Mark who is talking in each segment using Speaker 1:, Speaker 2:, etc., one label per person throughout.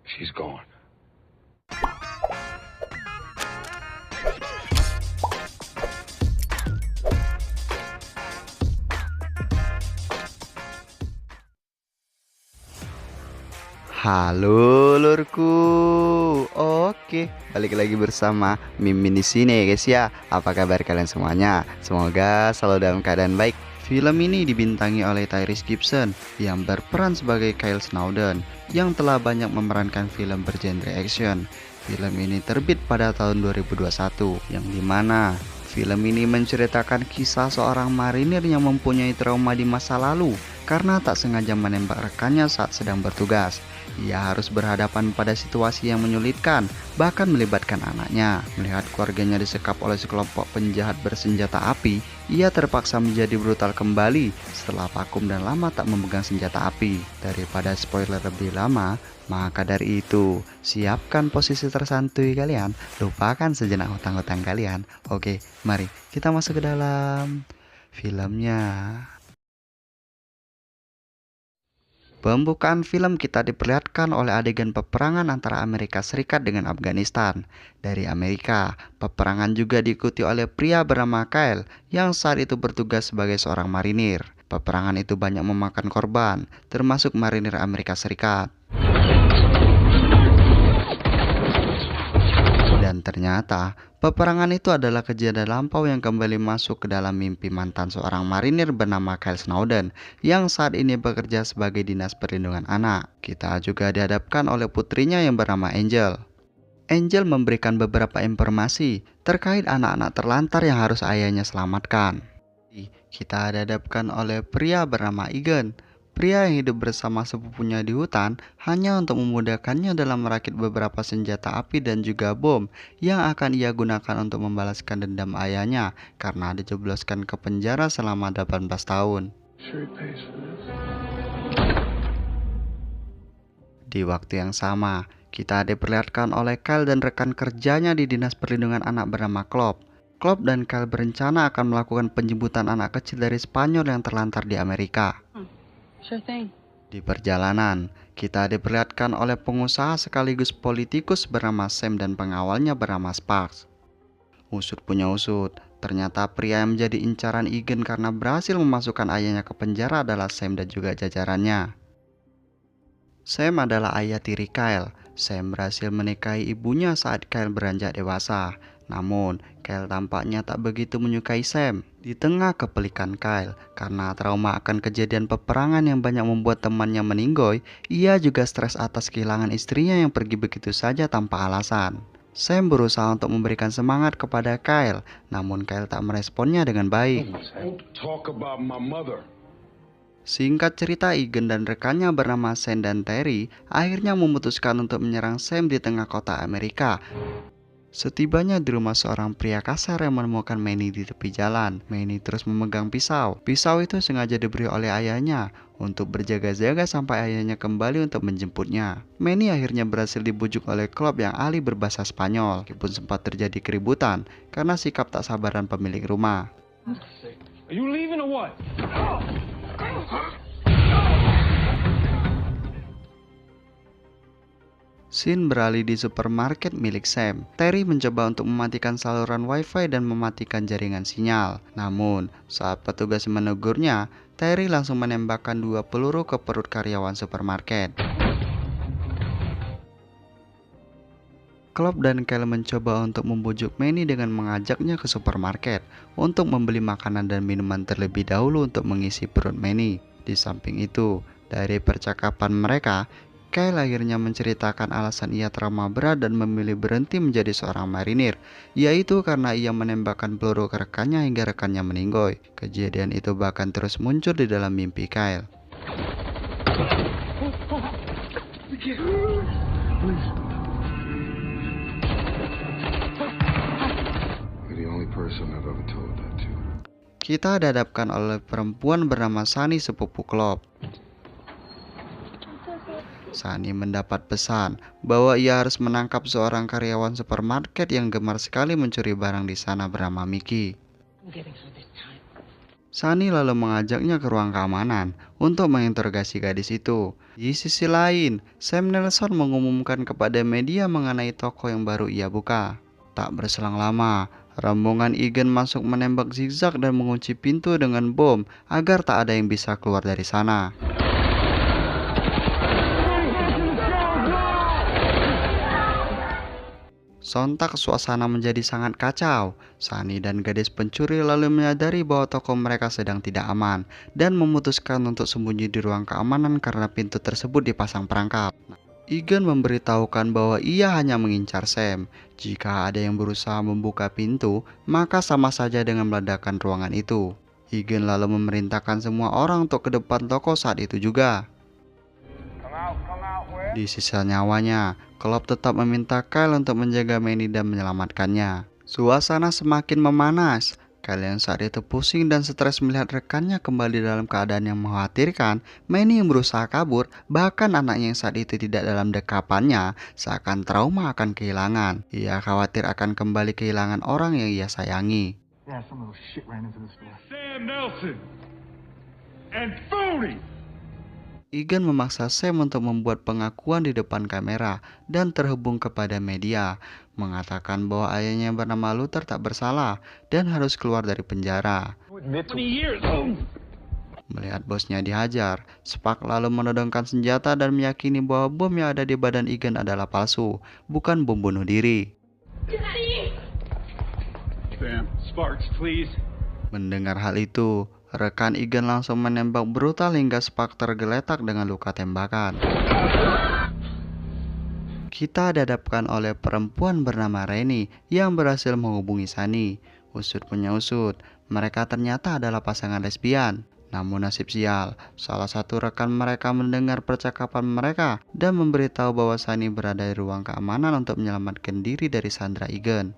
Speaker 1: She's gone.
Speaker 2: Halo lurku. Oke, balik lagi bersama Mimin di sini ya guys ya. Apa kabar kalian semuanya? Semoga selalu dalam keadaan baik. Film ini dibintangi oleh Tyrese Gibson yang berperan sebagai Kyle Snowden yang telah banyak memerankan film bergenre action. Film ini terbit pada tahun 2021 yang dimana film ini menceritakan kisah seorang marinir yang mempunyai trauma di masa lalu karena tak sengaja menembak rekannya saat sedang bertugas. Ia harus berhadapan pada situasi yang menyulitkan, bahkan melibatkan anaknya. Melihat keluarganya disekap oleh sekelompok penjahat bersenjata api, ia terpaksa menjadi brutal kembali setelah vakum dan lama tak memegang senjata api. Daripada spoiler lebih lama, maka dari itu, siapkan posisi tersantuy kalian, lupakan sejenak hutang-hutang kalian. Oke, mari kita masuk ke dalam filmnya. Pembukaan film kita diperlihatkan oleh adegan peperangan antara Amerika Serikat dengan Afghanistan. Dari Amerika, peperangan juga diikuti oleh pria bernama Kyle yang saat itu bertugas sebagai seorang marinir. Peperangan itu banyak memakan korban, termasuk marinir Amerika Serikat. Dan ternyata, peperangan itu adalah kejadian lampau yang kembali masuk ke dalam mimpi mantan seorang marinir bernama Kyle Snowden yang saat ini bekerja sebagai Dinas Perlindungan Anak. Kita juga dihadapkan oleh putrinya yang bernama Angel. Angel memberikan beberapa informasi terkait anak-anak terlantar yang harus ayahnya selamatkan. Kita dihadapkan oleh pria bernama Egan. Pria yang hidup bersama sepupunya di hutan hanya untuk memudahkannya dalam merakit beberapa senjata api dan juga bom yang akan ia gunakan untuk membalaskan dendam ayahnya karena dijebloskan ke penjara selama 18 tahun. Di waktu yang sama, kita diperlihatkan oleh Kyle dan rekan kerjanya di Dinas Perlindungan Anak bernama Clop. Clop dan Kyle berencana akan melakukan penjemputan anak kecil dari Spanyol yang terlantar di Amerika.
Speaker 3: Sure thing.
Speaker 2: Di perjalanan, kita diperlihatkan oleh pengusaha sekaligus politikus bernama Sam dan pengawalnya bernama Sparks. Usut punya usut, ternyata pria yang menjadi incaran Egan karena berhasil memasukkan ayahnya ke penjara adalah Sam dan juga jajarannya. Sam adalah ayah tiri Kyle. Sam berhasil menikahi ibunya saat Kyle beranjak dewasa. Namun, Kyle tampaknya tak begitu menyukai Sam. Di tengah kepelikan Kyle, karena trauma akan kejadian peperangan yang banyak membuat temannya meninggoy, ia juga stres atas kehilangan istrinya yang pergi begitu saja tanpa alasan. Sam berusaha untuk memberikan semangat kepada Kyle, namun Kyle tak meresponnya dengan baik. Singkat cerita, Egan dan rekannya bernama Sam dan Terry akhirnya memutuskan untuk menyerang Sam di tengah kota Amerika. Setibanya di rumah seorang pria kasar yang menemukan Manny di tepi jalan, Manny terus memegang pisau. Pisau itu sengaja diberi oleh ayahnya untuk berjaga-jaga sampai ayahnya kembali untuk menjemputnya. Manny akhirnya berhasil dibujuk oleh Clop yang ahli berbahasa Spanyol, meskipun sempat terjadi keributan karena sikap tak sabaran pemilik rumah.
Speaker 1: Are you leaving or what?
Speaker 2: Scene beralih di supermarket milik Sam. Terry mencoba untuk mematikan saluran wifi dan mematikan jaringan sinyal. Namun, saat petugas menegurnya, Terry langsung menembakkan 2 peluru ke perut karyawan supermarket. Clop dan Kyle mencoba untuk membujuk Manny dengan mengajaknya ke supermarket untuk membeli makanan dan minuman terlebih dahulu untuk mengisi perut Manny. Di samping itu, dari percakapan mereka, Kyle akhirnya menceritakan alasan ia trauma berat dan memilih berhenti menjadi seorang marinir, yaitu karena ia menembakkan peluru ke rekannya hingga rekannya meninggoy. Kejadian itu bahkan terus muncul di dalam mimpi Kyle. Kita dihadapkan oleh perempuan bernama Sunny, sepupu Clop. Sunny mendapat pesan bahwa ia harus menangkap seorang karyawan supermarket yang gemar sekali mencuri barang di sana bernama Mickey. Sunny lalu mengajaknya ke ruang keamanan untuk menginterogasi gadis itu. Di sisi lain, Sam Nelson mengumumkan kepada media mengenai toko yang baru ia buka. Tak berselang lama, rombongan Egan masuk menembak zigzag dan mengunci pintu dengan bom agar tak ada yang bisa keluar dari sana. Sontak suasana menjadi sangat kacau. Sunny dan gadis pencuri lalu menyadari bahwa toko mereka sedang tidak aman dan memutuskan untuk sembunyi di ruang keamanan karena pintu tersebut dipasang perangkap. Egan memberitahukan bahwa ia hanya mengincar Sam. Jika ada yang berusaha membuka pintu, maka sama saja dengan meledakkan ruangan itu. Egan lalu memerintahkan semua orang untuk ke depan toko saat itu juga. Di sisa nyawanya, Klopp tetap meminta Kyle untuk menjaga Manny dan menyelamatkannya. Suasana semakin memanas. Kyle yang saat itu pusing dan stres melihat rekannya kembali dalam keadaan yang mengkhawatirkan. Manny yang berusaha kabur, bahkan anaknya yang saat itu tidak dalam dekapannya, seakan trauma akan kehilangan. Ia khawatir akan kembali kehilangan orang yang ia sayangi.
Speaker 1: Sam Nelson and Phony.
Speaker 2: Egan memaksa Sam untuk membuat pengakuan di depan kamera dan terhubung kepada media, mengatakan bahwa ayahnya yang bernama Luther tak bersalah dan harus keluar dari penjara. Melihat bosnya dihajar, Spark lalu menodongkan senjata dan meyakini bahwa bom yang ada di badan Egan adalah palsu, bukan bom bunuh diri.
Speaker 1: Sam, Sparks, please.
Speaker 2: Mendengar hal itu, rekan Egan langsung menembak brutal hingga Spark tergeletak dengan luka tembakan. Kita dihadapkan oleh perempuan bernama Rennie yang berhasil menghubungi Sunny. Usut punya usut, mereka ternyata adalah pasangan lesbian. Namun nasib sial, salah satu rekan mereka mendengar percakapan mereka dan memberitahu bahwa Sunny berada di ruang keamanan untuk menyelamatkan diri dari sandera Egan.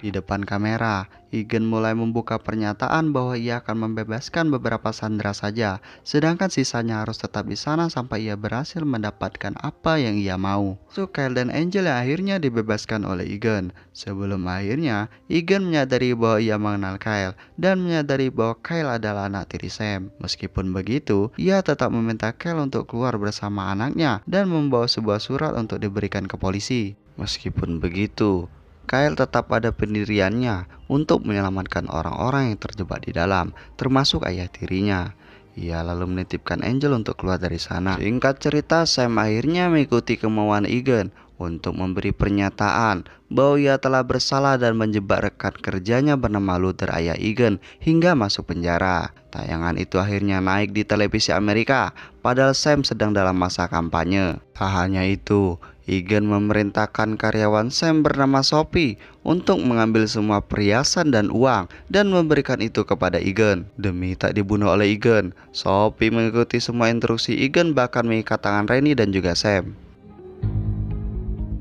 Speaker 2: Di depan kamera, Egan mulai membuka pernyataan bahwa ia akan membebaskan beberapa sandera saja, sedangkan sisanya harus tetap di sana sampai ia berhasil mendapatkan apa yang ia mau. Kyle dan Angel yang akhirnya dibebaskan oleh Egan. Sebelum akhirnya, Egan menyadari bahwa ia mengenal Kyle dan menyadari bahwa Kyle adalah anak tiri Sam. Meskipun begitu, ia tetap meminta Kyle untuk keluar bersama anaknya dan membawa sebuah surat untuk diberikan ke polisi. Meskipun begitu, Kyle tetap pada pendiriannya untuk menyelamatkan orang-orang yang terjebak di dalam, termasuk ayah tirinya. Ia lalu menitipkan Angel untuk keluar dari sana. Singkat cerita, Sam akhirnya mengikuti kemauan Egan untuk memberi pernyataan bahwa ia telah bersalah dan menjebak rekan kerjanya bernama Luther ayah Egan hingga masuk penjara. Tayangan itu akhirnya naik di televisi Amerika, padahal Sam sedang dalam masa kampanye. Tak hanya itu, Egan memerintahkan karyawan Sam bernama Sophie untuk mengambil semua perhiasan dan uang dan memberikan itu kepada Egan. Demi tak dibunuh oleh Egan, Sophie mengikuti semua instruksi Egan, bahkan mengikat tangan Rennie dan juga Sam.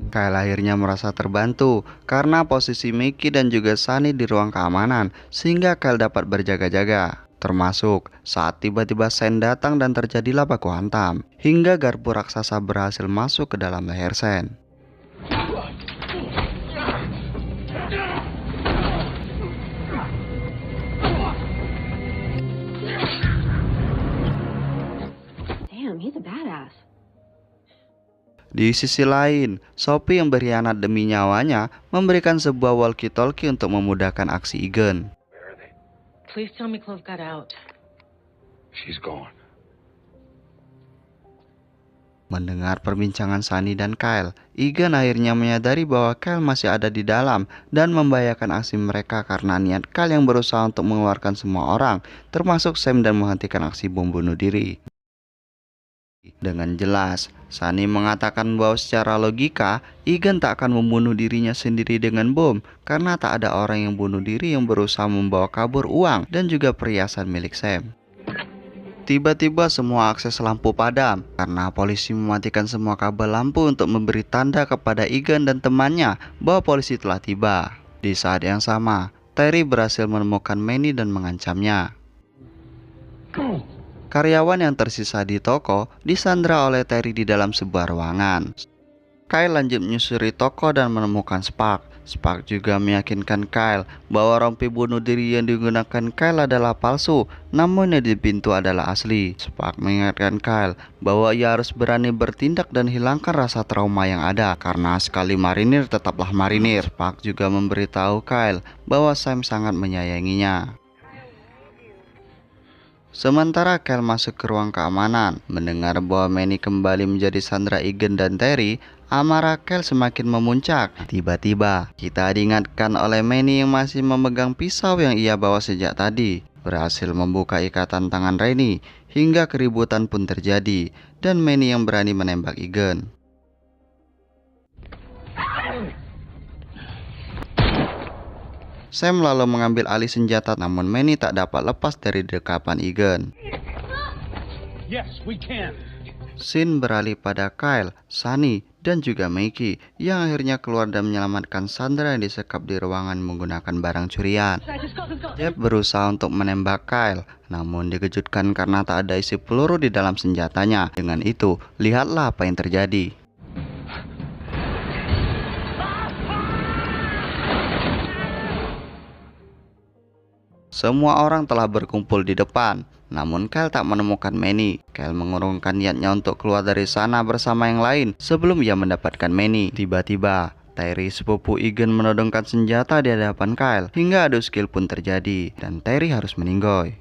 Speaker 2: Kyle akhirnya merasa terbantu karena posisi Mickey dan juga Sunny di ruang keamanan, sehingga Kyle dapat berjaga-jaga. Termasuk saat tiba-tiba Sam datang dan terjadilah baku hantam, hingga garpu raksasa berhasil masuk ke dalam leher Sam.
Speaker 3: Damn, he's a badass.
Speaker 2: Di sisi lain, Sophie yang berkhianat demi nyawanya memberikan sebuah walkie-talkie untuk memudahkan aksi Egan.
Speaker 3: Please tell me Clove got out.
Speaker 1: She's gone.
Speaker 2: Mendengar perbincangan Sunny dan Kyle, Egan akhirnya menyadari bahwa Kyle masih ada di dalam dan membahayakan aksi mereka karena niat Kyle yang berusaha untuk mengeluarkan semua orang, termasuk Sam, dan menghentikan aksi bom bunuh diri. Dengan jelas, Sunny mengatakan bahwa secara logika, Egan tak akan membunuh dirinya sendiri dengan bom karena tak ada orang yang bunuh diri yang berusaha membawa kabur uang dan juga perhiasan milik Sam. Tiba-tiba semua akses lampu padam karena polisi mematikan semua kabel lampu untuk memberi tanda kepada Egan dan temannya bahwa polisi telah tiba. Di saat yang sama, Terry berhasil menemukan Manny dan mengancamnya. Karyawan yang tersisa di toko disandra oleh Terry di dalam sebuah ruangan. Kyle lanjut menyusuri toko dan menemukan Spark. Spark juga meyakinkan Kyle bahwa rompi bunuh diri yang digunakan Kyle adalah palsu, namun yang di pintu adalah asli. Spark mengingatkan Kyle bahwa ia harus berani bertindak dan hilangkan rasa trauma yang ada, karena sekali marinir tetaplah marinir. Spark juga memberitahu Kyle bahwa Sam sangat menyayanginya. Sementara Kyle masuk ke ruang keamanan, mendengar bahwa Manny kembali menjadi sandera Egan dan Terry, amarah Kyle semakin memuncak. Tiba-tiba, kita diingatkan oleh Manny yang masih memegang pisau yang ia bawa sejak tadi. Berhasil membuka ikatan tangan Rennie, hingga keributan pun terjadi, dan Manny yang berani menembak Egan. Sam lalu mengambil alih senjata, namun Manny tak dapat lepas dari dekapan Egan.
Speaker 1: Yes, we can.
Speaker 2: Scene beralih pada Kyle, Sunny, dan juga Mickey yang akhirnya keluar dan menyelamatkan Sandra yang disekap di ruangan menggunakan barang curian. Jeff berusaha untuk menembak Kyle, namun dikejutkan karena tak ada isi peluru di dalam senjatanya. Dengan itu, lihatlah apa yang terjadi. Semua orang telah berkumpul di depan, namun Kyle tak menemukan Manny. Kyle mengurungkan niatnya untuk keluar dari sana bersama yang lain sebelum ia mendapatkan Manny. Tiba-tiba, Terry sepupu Egan menodongkan senjata di hadapan Kyle, hingga adu skill pun terjadi, dan Terry harus meninggoy.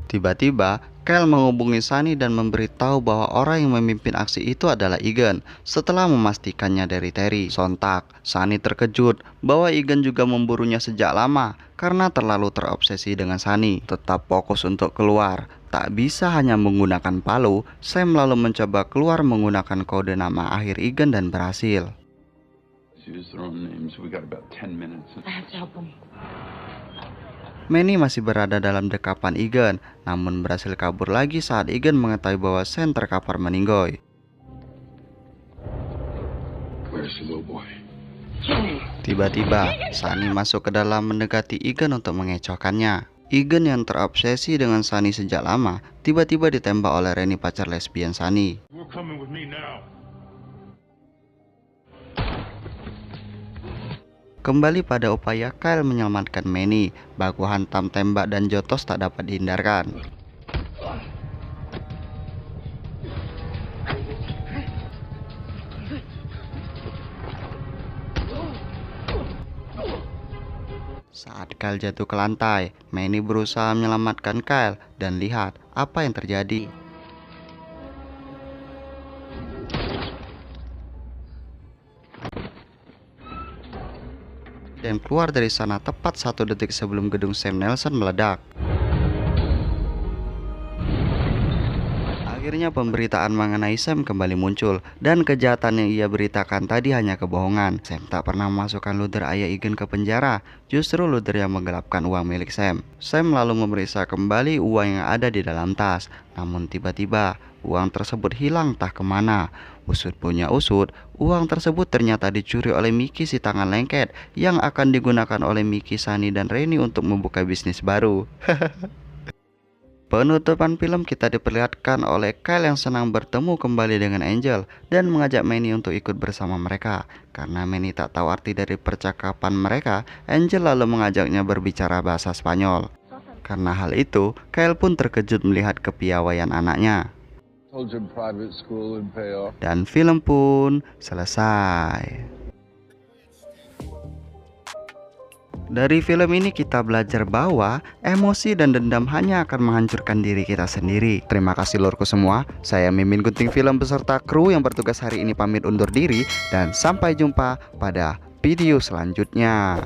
Speaker 2: Tiba-tiba, Kyle menghubungi Sunny dan memberitahu bahwa orang yang memimpin aksi itu adalah Egan. Setelah memastikannya dari Terry, sontak Sunny terkejut bahwa Egan juga memburunya sejak lama karena terlalu terobsesi dengan Sunny. Tetap fokus untuk keluar, tak bisa hanya menggunakan palu. Sam lalu mencoba keluar menggunakan kode nama akhir Egan dan berhasil.
Speaker 3: I have to help him.
Speaker 2: Manny masih berada dalam dekapan Egan, namun berhasil kabur lagi saat Egan mengetahui bahwa Sam terkapar meninggoy. Tiba-tiba, Sunny masuk ke dalam mendekati Egan untuk mengecohkannya. Egan yang terobsesi dengan Sunny sejak lama, tiba-tiba ditembak oleh Rennie, pacar lesbian Sunny.
Speaker 1: You're coming with me now.
Speaker 2: Kembali pada upaya Kyle menyelamatkan Manny, baku hantam tembak dan jotos tak dapat dihindarkan. Saat Kyle jatuh ke lantai, Manny berusaha menyelamatkan Kyle, dan lihat apa yang terjadi. Dan keluar dari sana tepat 1 detik sebelum gedung Sam Nelson meledak. Akhirnya pemberitaan mengenai Sam kembali muncul, dan kejahatan yang ia beritakan tadi hanya kebohongan. Sam tak pernah memasukkan Luther ayah Egan ke penjara, justru Luther yang menggelapkan uang milik Sam. Sam lalu memeriksa kembali uang yang ada di dalam tas, namun tiba-tiba uang tersebut hilang entah kemana. Usut punya usut, uang tersebut ternyata dicuri oleh Mickey si tangan lengket yang akan digunakan oleh Mickey, Sunny, dan Rennie untuk membuka bisnis baru. Penutupan film kita diperlihatkan oleh Kyle yang senang bertemu kembali dengan Angel dan mengajak Manny untuk ikut bersama mereka. Karena Manny tak tahu arti dari percakapan mereka, Angel lalu mengajaknya berbicara bahasa Spanyol. Karena hal itu, Kyle pun terkejut melihat kepiawaian anaknya. Dan film pun selesai. Dari film ini kita belajar bahwa emosi dan dendam hanya akan menghancurkan diri kita sendiri. Terima kasih lorku semua. Saya Mimin Gunting Film beserta kru yang bertugas hari ini pamit undur diri, dan sampai jumpa pada video selanjutnya.